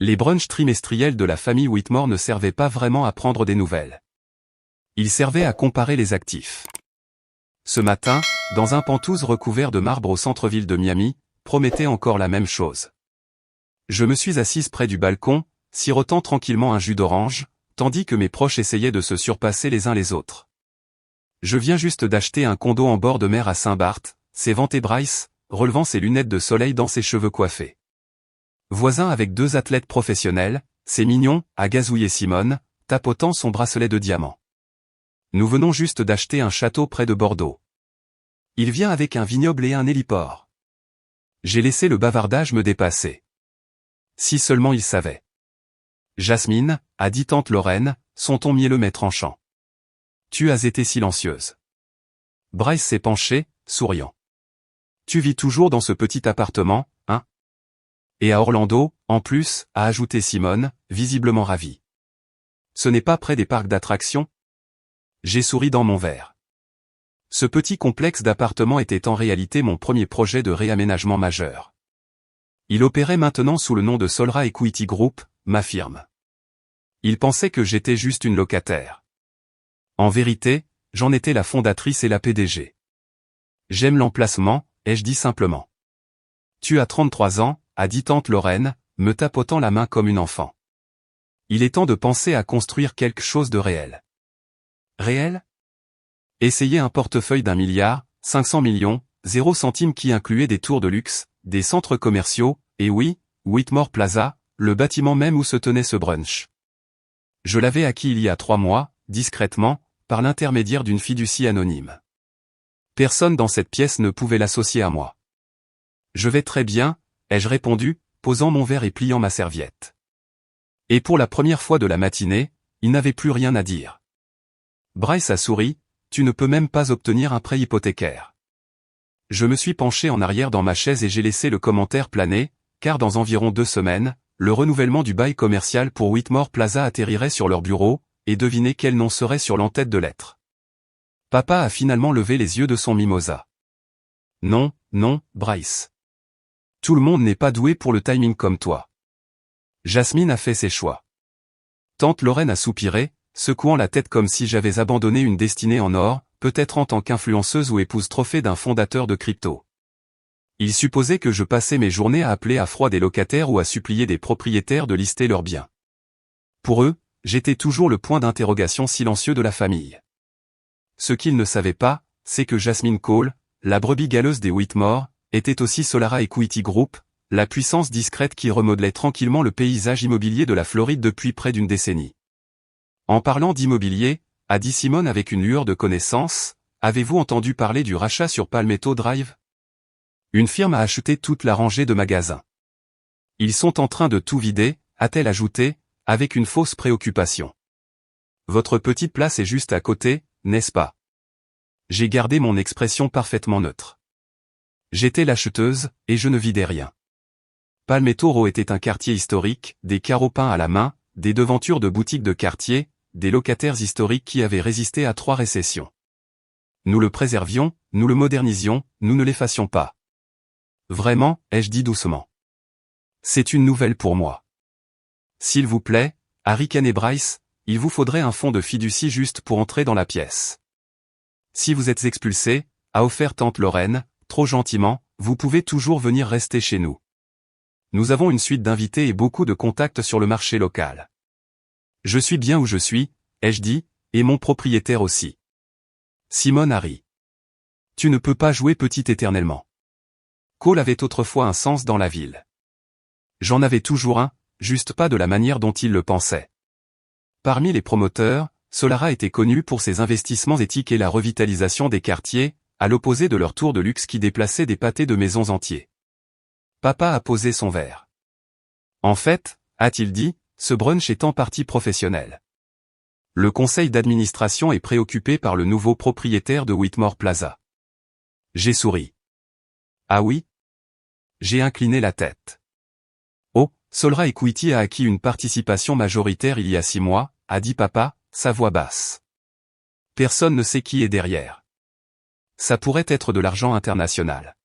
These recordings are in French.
Les brunchs trimestriels de la famille Whitmore ne servaient pas vraiment à prendre des nouvelles. Ils servaient à comparer les actifs. Ce matin, dans un Pantouse recouvert de marbre au centre-ville de Miami, promettait encore la même chose. Je me suis assise près du balcon, sirotant tranquillement un jus d'orange, tandis que mes proches essayaient de se surpasser les uns les autres. Je viens juste d'acheter un condo en bord de mer à Saint-Barth, s'est vanté Bryce, relevant ses lunettes de soleil dans ses cheveux coiffés. Voisin avec 2 athlètes professionnels, c'est mignon, a gazouillé Simone, tapotant son bracelet de diamant. Nous venons juste d'acheter un château près de Bordeaux. Il vient avec un vignoble et un héliport. J'ai laissé le bavardage me dépasser. Si seulement il savait. Jasmine, a dit tante Lorraine, son ton mielleux mais tranchant. Tu as été silencieuse. Bryce s'est penché, souriant. Tu vis toujours dans ce petit appartement, hein? Et à Orlando, en plus, a ajouté Simone, visiblement ravie. Ce n'est pas près des parcs d'attractions? J'ai souri dans mon verre. Ce petit complexe d'appartements était en réalité mon premier projet de réaménagement majeur. Il opérait maintenant sous le nom de Solra Equity Group, ma firme. Il pensait que j'étais juste une locataire. En vérité, j'en étais la fondatrice et la PDG. J'aime l'emplacement, ai-je dit simplement. Tu as 33 ans, a dit tante Lorraine, me tapotant la main comme une enfant. Il est temps de penser à construire quelque chose de réel. Réel? Essayer un portefeuille d'1 milliard, 500 millions, 0 centimes qui incluait des tours de luxe, des centres commerciaux, et oui, Whitmore Plaza, le bâtiment même où se tenait ce brunch. Je l'avais acquis il y a 3 mois, discrètement, par l'intermédiaire d'une fiducie anonyme. Personne dans cette pièce ne pouvait l'associer à moi. Je vais très bien, ai-je répondu, posant mon verre et pliant ma serviette. Et pour la première fois de la matinée, il n'avait plus rien à dire. Bryce a souri, tu ne peux même pas obtenir un prêt hypothécaire. Je me suis penché en arrière dans ma chaise et j'ai laissé le commentaire planer, car dans environ 2 semaines, le renouvellement du bail commercial pour Whitmore Plaza atterrirait sur leur bureau, et devinez quel nom serait sur l'entête de lettres. Papa a finalement levé les yeux de son mimosa. Non, non, Bryce. Tout le monde n'est pas doué pour le timing comme toi. Jasmine a fait ses choix. Tante Lorraine a soupiré, secouant la tête comme si j'avais abandonné une destinée en or, peut-être en tant qu'influenceuse ou épouse trophée d'un fondateur de crypto. Il supposait que je passais mes journées à appeler à froid des locataires ou à supplier des propriétaires de lister leurs biens. Pour eux, j'étais toujours le point d'interrogation silencieux de la famille. Ce qu'ils ne savaient pas, c'est que Jasmine Cole, la brebis galeuse des Whitmore, était aussi Solra Equity Group, la puissance discrète qui remodelait tranquillement le paysage immobilier de la Floride depuis près d'une décennie. En parlant d'immobilier, a dit Simone avec une lueur de connaissance, avez-vous entendu parler du rachat sur Palmetto Drive? Une firme a acheté toute la rangée de magasins. Ils sont en train de tout vider, a-t-elle ajouté, avec une fausse préoccupation. Votre petite place est juste à côté, n'est-ce pas? J'ai gardé mon expression parfaitement neutre. J'étais l'acheteuse, et je ne vidais rien. Palmetto Row était un quartier historique, des carreaux peints à la main, des devantures de boutiques de quartier, des locataires historiques qui avaient résisté à 3 récessions. Nous le préservions, nous le modernisions, nous ne l'effacions pas. Vraiment, ai-je dit doucement. C'est une nouvelle pour moi. S'il vous plaît, a ricané Bryce, il vous faudrait un fonds de fiducie juste pour entrer dans la pièce. Si vous êtes expulsé, a offert tante Lorraine, trop gentiment, vous pouvez toujours venir rester chez nous. Nous avons une suite d'invités et beaucoup de contacts sur le marché local. Je suis bien où je suis, ai-je dit, et mon propriétaire aussi. Simone a ri. Tu ne peux pas jouer petit éternellement. Cole avait autrefois un sens dans la ville. J'en avais toujours un, juste pas de la manière dont il le pensait. Parmi les promoteurs, Solra était connu pour ses investissements éthiques et la revitalisation des quartiers, à l'opposé de leur tour de luxe qui déplaçait des pâtés de maisons entiers. Papa a posé son verre. En fait, a-t-il dit, ce brunch est en partie professionnel. Le conseil d'administration est préoccupé par le nouveau propriétaire de Whitmore Plaza. J'ai souri. Ah oui? J'ai incliné la tête. Oh, Solra Equity a acquis une participation majoritaire il y a 6 mois, a dit papa, sa voix basse. Personne ne sait qui est derrière. Ça pourrait être de l'argent international.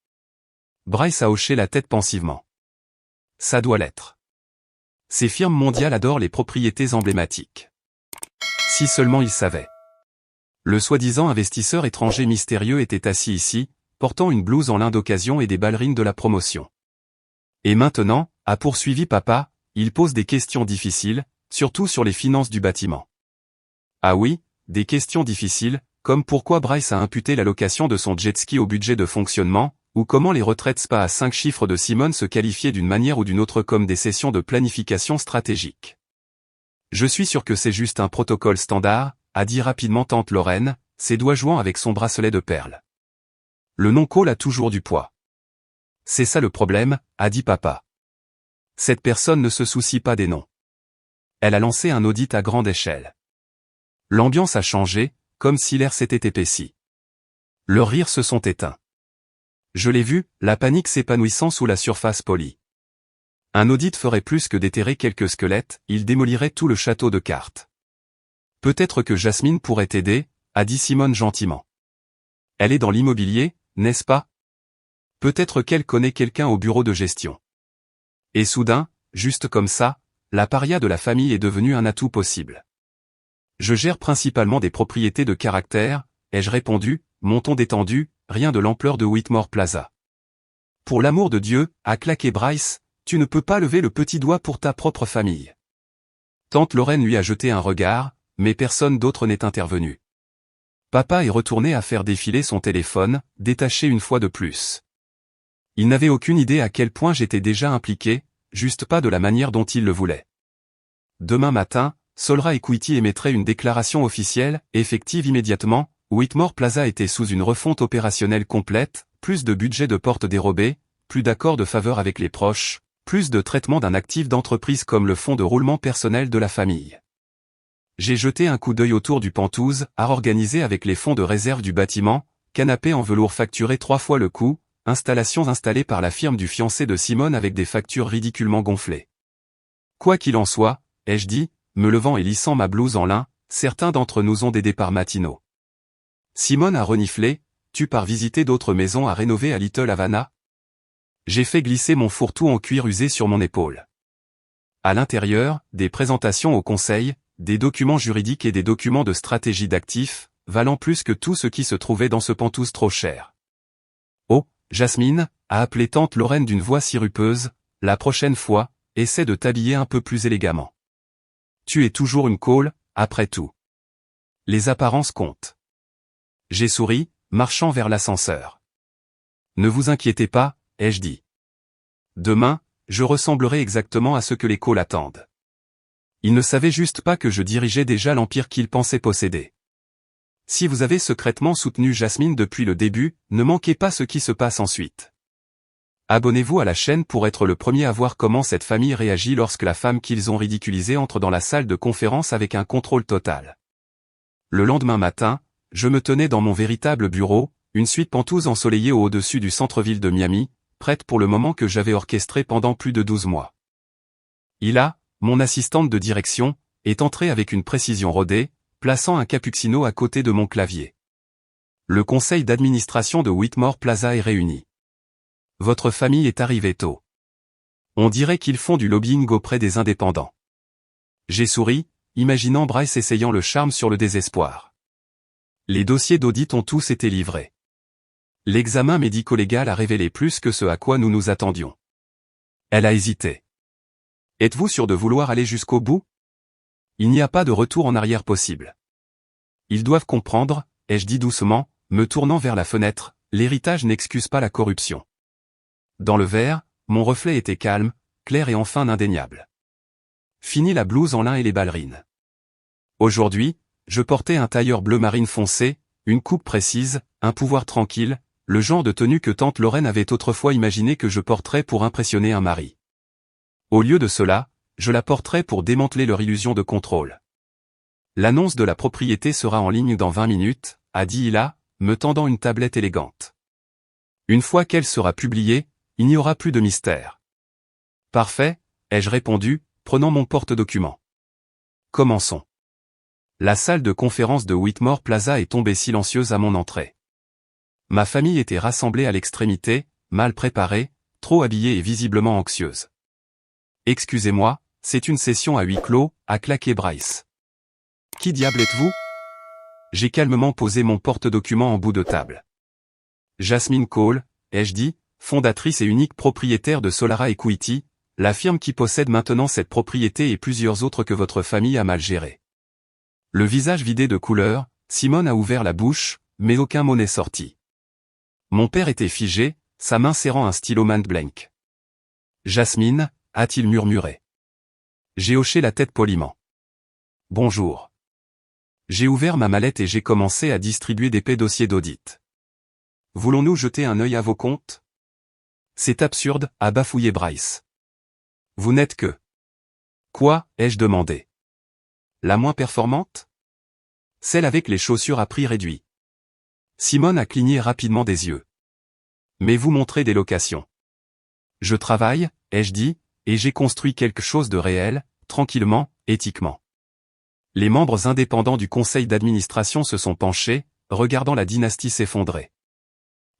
Bryce a hoché la tête pensivement. Ça doit l'être. Ces firmes mondiales adorent les propriétés emblématiques. Si seulement ils savaient. Le soi-disant investisseur étranger mystérieux était assis ici, portant une blouse en lin d'occasion et des ballerines de la promotion. Et maintenant, a poursuivi papa, il pose des questions difficiles, surtout sur les finances du bâtiment. Ah oui, des questions difficiles, comme pourquoi Bryce a imputé la location de son jet ski au budget de fonctionnement, ou comment les retraites spa à 5 chiffres de Simone se qualifiaient d'une manière ou d'une autre comme des sessions de planification stratégique. Je suis sûr que c'est juste un protocole standard, a dit rapidement tante Lorraine, ses doigts jouant avec son bracelet de perles. Le non-call a toujours du poids. C'est ça le problème, a dit papa. Cette personne ne se soucie pas des noms. Elle a lancé un audit à grande échelle. L'ambiance a changé, comme si l'air s'était épaissi. Leurs rires se sont éteints. Je l'ai vu, la panique s'épanouissant sous la surface polie. Un audit ferait plus que déterrer quelques squelettes, il démolirait tout le château de cartes. Peut-être que Jasmine pourrait t'aider, a dit Simone gentiment. Elle est dans l'immobilier, n'est-ce pas? Peut-être qu'elle connaît quelqu'un au bureau de gestion. Et soudain, juste comme ça, la paria de la famille est devenue un atout possible. Je gère principalement des propriétés de caractère, ai-je répondu, mon ton détendu, rien de l'ampleur de Whitmore Plaza. Pour l'amour de Dieu, a claqué Bryce, tu ne peux pas lever le petit doigt pour ta propre famille. Tante Lorraine lui a jeté un regard, mais personne d'autre n'est intervenu. Papa est retourné à faire défiler son téléphone, détaché une fois de plus. Il n'avait aucune idée à quel point j'étais déjà impliqué, juste pas de la manière dont il le voulait. Demain matin, Solra Equity émettrait une déclaration officielle, effective immédiatement. Whitmore Plaza était sous une refonte opérationnelle complète, plus de budget de portes dérobées, plus d'accords de faveur avec les proches, plus de traitement d'un actif d'entreprise comme le fonds de roulement personnel de la famille. J'ai jeté un coup d'œil autour du Penthouse, art organisé avec les fonds de réserve du bâtiment, canapé en velours facturé 3 fois le coût, installations installées par la firme du fiancé de Simone avec des factures ridiculement gonflées. Quoi qu'il en soit, ai-je dit, me levant et lissant ma blouse en lin, certains d'entre nous ont des départs matinaux. Simone a reniflé, tu pars visiter d'autres maisons à rénover à Little Havana? J'ai fait glisser mon fourre-tout en cuir usé sur mon épaule. À l'intérieur, des présentations au conseil, des documents juridiques et des documents de stratégie d'actifs, valant plus que tout ce qui se trouvait dans ce Penthouse trop cher. Oh, Jasmine, a appelé tante Lorraine d'une voix sirupeuse, la prochaine fois, essaie de t'habiller un peu plus élégamment. Tu es toujours une call, après tout. Les apparences comptent. J'ai souri, marchant vers l'ascenseur. Ne vous inquiétez pas, ai-je dit. Demain, je ressemblerai exactement à ce que les calls attendent. Ils ne savaient juste pas que je dirigeais déjà l'empire qu'ils pensaient posséder. Si vous avez secrètement soutenu Jasmine depuis le début, ne manquez pas ce qui se passe ensuite. Abonnez-vous à la chaîne pour être le premier à voir comment cette famille réagit lorsque la femme qu'ils ont ridiculisée entre dans la salle de conférence avec un contrôle total. Le lendemain matin, je me tenais dans mon véritable bureau, une suite Penthouse ensoleillée au-dessus du centre-ville de Miami, prête pour le moment que j'avais orchestré pendant plus de 12 mois. Hila, mon assistante de direction, est entrée avec une précision rodée, plaçant un cappuccino à côté de mon clavier. Le conseil d'administration de Whitmore Plaza est réuni. Votre famille est arrivée tôt. On dirait qu'ils font du lobbying auprès des indépendants. J'ai souri, imaginant Bryce essayant le charme sur le désespoir. Les dossiers d'audit ont tous été livrés. L'examen médico-légal a révélé plus que ce à quoi nous nous attendions. Elle a hésité. Êtes-vous sûr de vouloir aller jusqu'au bout? Il n'y a pas de retour en arrière possible. Ils doivent comprendre, ai-je dit doucement, me tournant vers la fenêtre, l'héritage n'excuse pas la corruption. Dans le verre, mon reflet était calme, clair et enfin indéniable. Fini la blouse en lin et les ballerines. Aujourd'hui, je portais un tailleur bleu marine foncé, une coupe précise, un pouvoir tranquille, le genre de tenue que tante Lorraine avait autrefois imaginé que je porterais pour impressionner un mari. Au lieu de cela, je la porterai pour démanteler leur illusion de contrôle. L'annonce de la propriété sera en ligne dans 20 minutes, a dit Hila, me tendant une tablette élégante. Une fois qu'elle sera publiée, il n'y aura plus de mystère. Parfait, ai-je répondu, prenant mon porte-document. Commençons. La salle de conférence de Whitmore Plaza est tombée silencieuse à mon entrée. Ma famille était rassemblée à l'extrémité, mal préparée, trop habillée et visiblement anxieuse. Excusez-moi, c'est une session à huis clos, a claqué Bryce. Qui diable êtes-vous? J'ai calmement posé mon porte-document en bout de table. Jasmine Cole, ai-je dit, fondatrice et unique propriétaire de Solara Equity, la firme qui possède maintenant cette propriété et plusieurs autres que votre famille a mal gérées. Le visage vidé de couleur, Simone a ouvert la bouche, mais aucun mot n'est sorti. Mon père était figé, sa main serrant un stylo main-blank. Jasmine, a-t-il murmuré. J'ai hoché la tête poliment. Bonjour. J'ai ouvert ma mallette et j'ai commencé à distribuer d'épais dossiers d'audit. Voulons-nous jeter un œil à vos comptes? C'est absurde, a bafouillé Bryce. Vous n'êtes que... Quoi, ai-je demandé. La moins performante? Celle avec les chaussures à prix réduit. Simone a cligné rapidement des yeux. Mais vous montrez des locations. Je travaille, ai-je dit, et j'ai construit quelque chose de réel, tranquillement, éthiquement. Les membres indépendants du conseil d'administration se sont penchés, regardant la dynastie s'effondrer.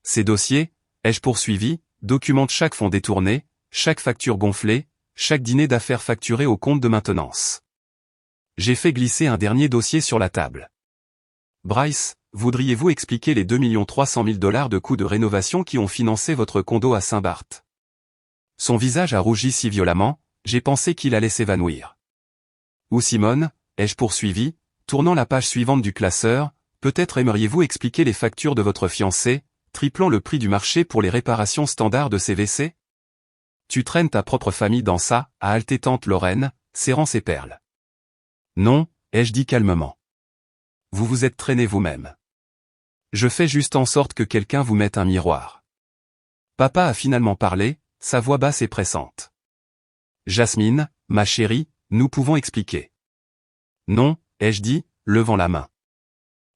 Ces dossiers, ai-je poursuivi, documentent chaque fonds détourné, chaque facture gonflée, chaque dîner d'affaires facturé au compte de maintenance. J'ai fait glisser un dernier dossier sur la table. Bryce, voudriez-vous expliquer les 2 300 000 $ de coûts de rénovation qui ont financé votre condo à Saint-Barth? Son visage a rougi si violemment, j'ai pensé qu'il allait s'évanouir. Ou Simone, ai-je poursuivi, tournant la page suivante du classeur, peut-être aimeriez-vous expliquer les factures de votre fiancé, triplant le prix du marché pour les réparations standards de ses WC? Tu traînes ta propre famille dans ça, a halté tante Lorraine, serrant ses perles. Non, ai-je dit calmement. Vous vous êtes traîné vous-même. Je fais juste en sorte que quelqu'un vous mette un miroir. Papa a finalement parlé, sa voix basse et pressante. Jasmine, ma chérie, nous pouvons expliquer. Non, ai-je dit, levant la main.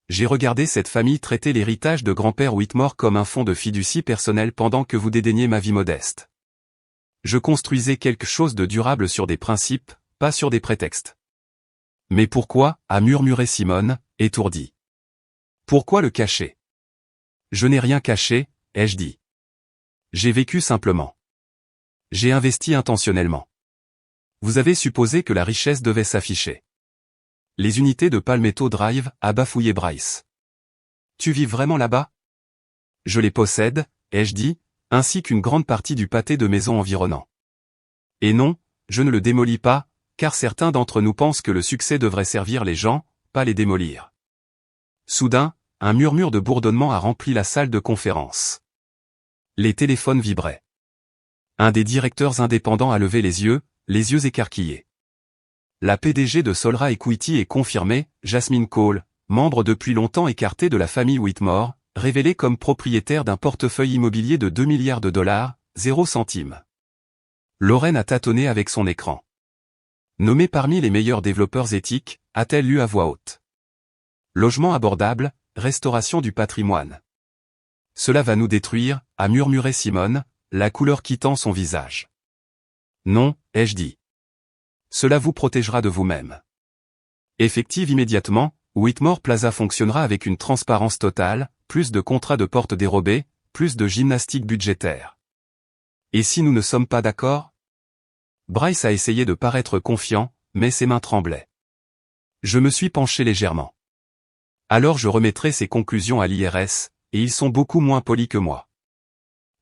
J'ai regardé cette famille traiter l'héritage de grand-père Whitmore comme un fonds de fiducie personnel pendant que vous dédaigniez ma vie modeste. Je construisais quelque chose de durable sur des principes, pas sur des prétextes. Mais pourquoi, a murmuré Simone, étourdie. Pourquoi le cacher? Je n'ai rien caché, ai-je dit. J'ai vécu simplement. J'ai investi intentionnellement. Vous avez supposé que la richesse devait s'afficher. Les unités de Palmetto Drive, a bafouillé Bryce. Tu vis vraiment là-bas? Je les possède, ai-je dit, ainsi qu'une grande partie du pâté de maisons environnant. Et non, je ne le démolis pas, car certains d'entre nous pensent que le succès devrait servir les gens, pas les démolir. Soudain, un murmure de bourdonnement a rempli la salle de conférence. Les téléphones vibraient. Un des directeurs indépendants a levé les yeux écarquillés. La PDG de Solara Equity est confirmée, Jasmine Cole, membre depuis longtemps écartée de la famille Whitmore, révélée comme propriétaire d'un portefeuille immobilier de 2 milliards de $, 0 centime. Lorraine a tâtonné avec son écran. Nommée parmi les meilleurs développeurs éthiques, a-t-elle lu à voix haute. Logement abordable, restauration du patrimoine. Cela va nous détruire, a murmuré Simone, la couleur quittant son visage. Non, ai-je dit. Cela vous protégera de vous-même. Effective immédiatement, Whitmore Plaza fonctionnera avec une transparence totale, plus de contrats de porte dérobés, plus de gymnastique budgétaire. Et si nous ne sommes pas d'accord? Bryce a essayé de paraître confiant, mais ses mains tremblaient. Je me suis penché légèrement. Alors je remettrai ces conclusions à l'IRS, et ils sont beaucoup moins polis que moi.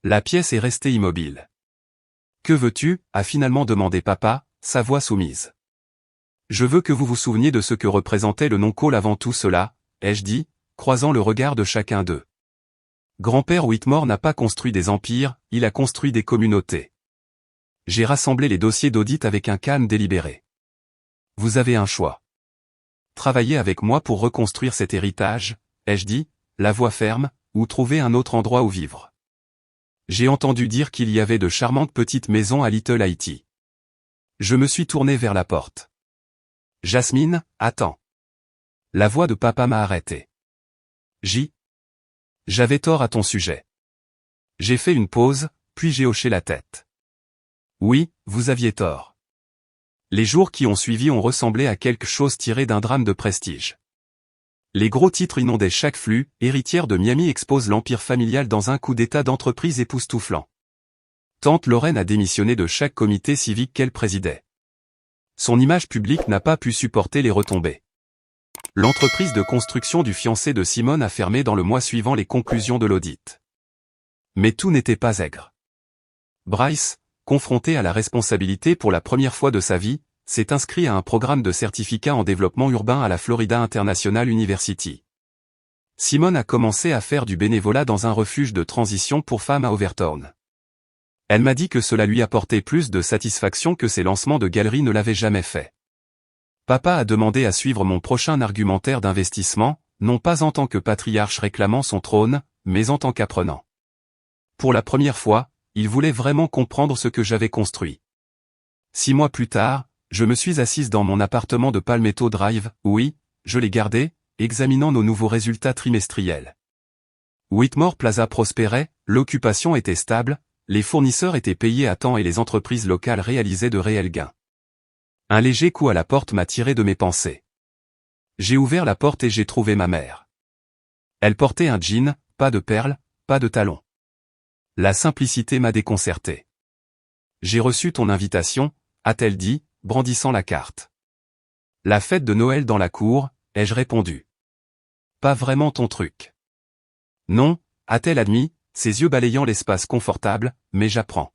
La pièce est restée immobile. Que veux-tu, a finalement demandé papa, sa voix soumise. Je veux que vous vous souveniez de ce que représentait le nom Cole avant tout cela, ai-je dit, croisant le regard de chacun d'eux. Grand-père Whitmore n'a pas construit des empires, il a construit des communautés. J'ai rassemblé les dossiers d'audit avec un calme délibéré. Vous avez un choix. Travaillez avec moi pour reconstruire cet héritage, ai-je dit, la voix ferme, ou trouver un autre endroit où vivre. J'ai entendu dire qu'il y avait de charmantes petites maisons à Little Haiti. Je me suis tourné vers la porte. Jasmine, attends. La voix de papa m'a arrêté. J'avais tort à ton sujet. J'ai fait une pause, puis j'ai hoché la tête. Oui, vous aviez tort. Les jours qui ont suivi ont ressemblé à quelque chose tiré d'un drame de prestige. Les gros titres inondaient chaque flux, héritière de Miami expose l'empire familial dans un coup d'état d'entreprise époustouflant. Tante Lorraine a démissionné de chaque comité civique qu'elle présidait. Son image publique n'a pas pu supporter les retombées. L'entreprise de construction du fiancé de Simone a fermé dans le mois suivant les conclusions de l'audit. Mais tout n'était pas aigre. Bryce, confronté à la responsabilité pour la première fois de sa vie, s'est inscrit à un programme de certificat en développement urbain à la Florida International University. Simone a commencé à faire du bénévolat dans un refuge de transition pour femmes à Overtown. Elle m'a dit que cela lui apportait plus de satisfaction que ses lancements de galeries ne l'avaient jamais fait. Papa a demandé à suivre mon prochain argumentaire d'investissement, non pas en tant que patriarche réclamant son trône, mais en tant qu'apprenant. Pour la première fois, il voulait vraiment comprendre ce que j'avais construit. 6 mois plus tard, je me suis assise dans mon appartement de Palmetto Drive, oui, je l'ai gardé, examinant nos nouveaux résultats trimestriels. Whitmore Plaza prospérait, l'occupation était stable, les fournisseurs étaient payés à temps et les entreprises locales réalisaient de réels gains. Un léger coup à la porte m'a tiré de mes pensées. J'ai ouvert la porte et j'ai trouvé ma mère. Elle portait un jean, pas de perles, pas de talons. La simplicité m'a déconcerté. J'ai reçu ton invitation, a-t-elle dit, brandissant la carte. La fête de Noël dans la cour, ai-je répondu. Pas vraiment ton truc. Non, a-t-elle admis, ses yeux balayant l'espace confortable, mais j'apprends.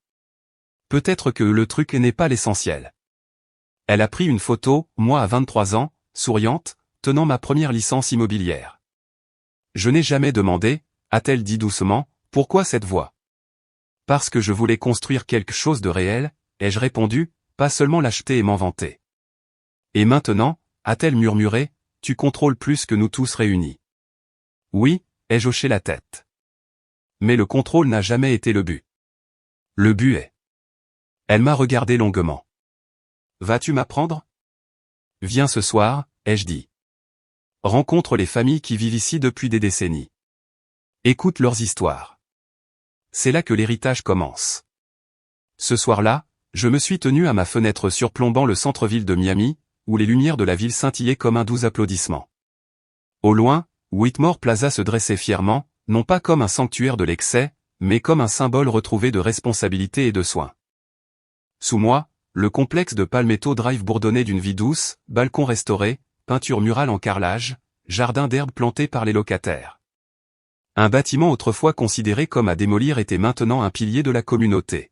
Peut-être que le truc n'est pas l'essentiel. Elle a pris une photo, moi à 23 ans, souriante, tenant ma première licence immobilière. Je n'ai jamais demandé, a-t-elle dit doucement, pourquoi cette voix. Parce que je voulais construire quelque chose de réel, ai-je répondu, pas seulement l'acheter et m'en vanter. Et maintenant, a-t-elle murmuré, tu contrôles plus que nous tous réunis. Oui, ai-je hoché la tête. Mais le contrôle n'a jamais été le but. Le but est. Elle m'a regardé longuement. Vas-tu m'apprendre? Viens ce soir, ai-je dit. Rencontre les familles qui vivent ici depuis des décennies. Écoute leurs histoires. C'est là que l'héritage commence. Ce soir-là, je me suis tenu à ma fenêtre surplombant le centre-ville de Miami, où les lumières de la ville scintillaient comme un doux applaudissement. Au loin, Whitmore Plaza se dressait fièrement, non pas comme un sanctuaire de l'excès, mais comme un symbole retrouvé de responsabilité et de soin. Sous moi, le complexe de Palmetto Drive bourdonnait d'une vie douce, balcons restaurés, peinture murale en carrelage, jardin d'herbes plantés par les locataires. Un bâtiment autrefois considéré comme à démolir était maintenant un pilier de la communauté.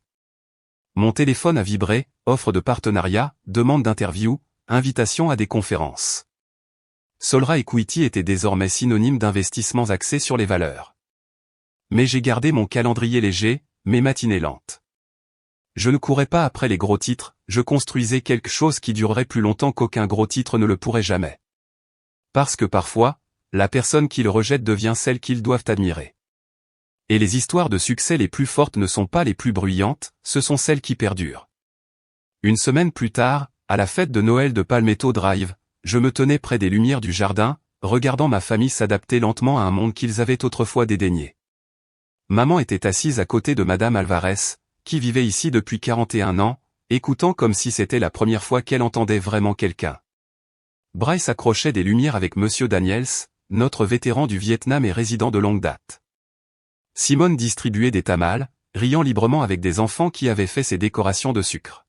Mon téléphone a vibré, offre de partenariat, demande d'interview, invitation à des conférences. Solra Equity était désormais synonyme d'investissements axés sur les valeurs. Mais j'ai gardé mon calendrier léger, mes matinées lentes. Je ne courais pas après les gros titres, je construisais quelque chose qui durerait plus longtemps qu'aucun gros titre ne le pourrait jamais. Parce que parfois, la personne qui le rejette devient celle qu'ils doivent admirer. Et les histoires de succès les plus fortes ne sont pas les plus bruyantes, ce sont celles qui perdurent. Une semaine plus tard, à la fête de Noël de Palmetto Drive, je me tenais près des lumières du jardin, regardant ma famille s'adapter lentement à un monde qu'ils avaient autrefois dédaigné. Maman était assise à côté de Madame Alvarez, qui vivait ici depuis 41 ans, écoutant comme si c'était la première fois qu'elle entendait vraiment quelqu'un. Bryce accrochait des lumières avec Monsieur Daniels, notre vétéran du Vietnam et résident de longue date. Simone distribuait des tamales, riant librement avec des enfants qui avaient fait ses décorations de sucre.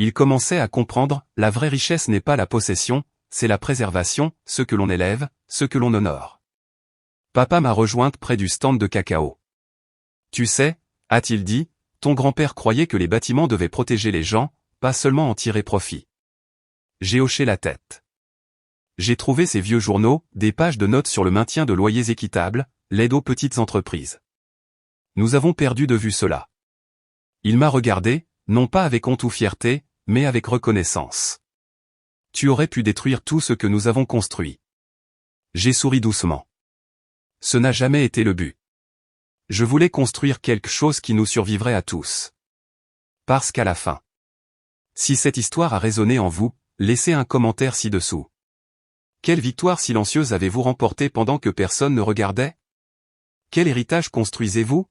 Il commençait à comprendre, la vraie richesse n'est pas la possession, c'est la préservation, ce que l'on élève, ce que l'on honore. Papa m'a rejointe près du stand de cacao. Tu sais, a-t-il dit, ton grand-père croyait que les bâtiments devaient protéger les gens, pas seulement en tirer profit. J'ai hoché la tête. J'ai trouvé ces vieux journaux, des pages de notes sur le maintien de loyers équitables, l'aide aux petites entreprises. Nous avons perdu de vue cela. Il m'a regardé, non pas avec honte ou fierté, mais avec reconnaissance. Tu aurais pu détruire tout ce que nous avons construit. J'ai souri doucement. Ce n'a jamais été le but. Je voulais construire quelque chose qui nous survivrait à tous. Parce qu'à la fin. Si cette histoire a résonné en vous, laissez un commentaire ci-dessous. Quelle victoire silencieuse avez-vous remportée pendant que personne ne regardait? Quel héritage construisez-vous?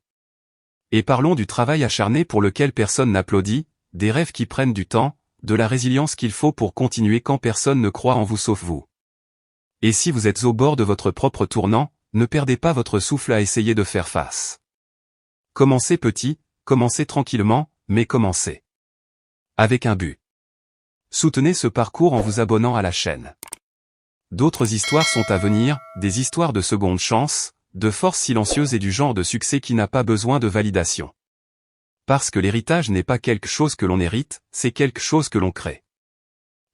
Et parlons du travail acharné pour lequel personne n'applaudit, des rêves qui prennent du temps, de la résilience qu'il faut pour continuer quand personne ne croit en vous sauf vous. Et si vous êtes au bord de votre propre tournant, ne perdez pas votre souffle à essayer de faire face. Commencez petit, commencez tranquillement, mais commencez. Avec un but. Soutenez ce parcours en vous abonnant à la chaîne. D'autres histoires sont à venir, des histoires de seconde chance, de force silencieuse et du genre de succès qui n'a pas besoin de validation. Parce que l'héritage n'est pas quelque chose que l'on hérite, c'est quelque chose que l'on crée.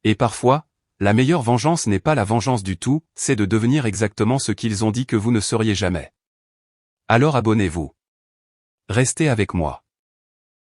Et parfois, la meilleure vengeance n'est pas la vengeance du tout, c'est de devenir exactement ce qu'ils ont dit que vous ne seriez jamais. Alors abonnez-vous. Restez avec moi.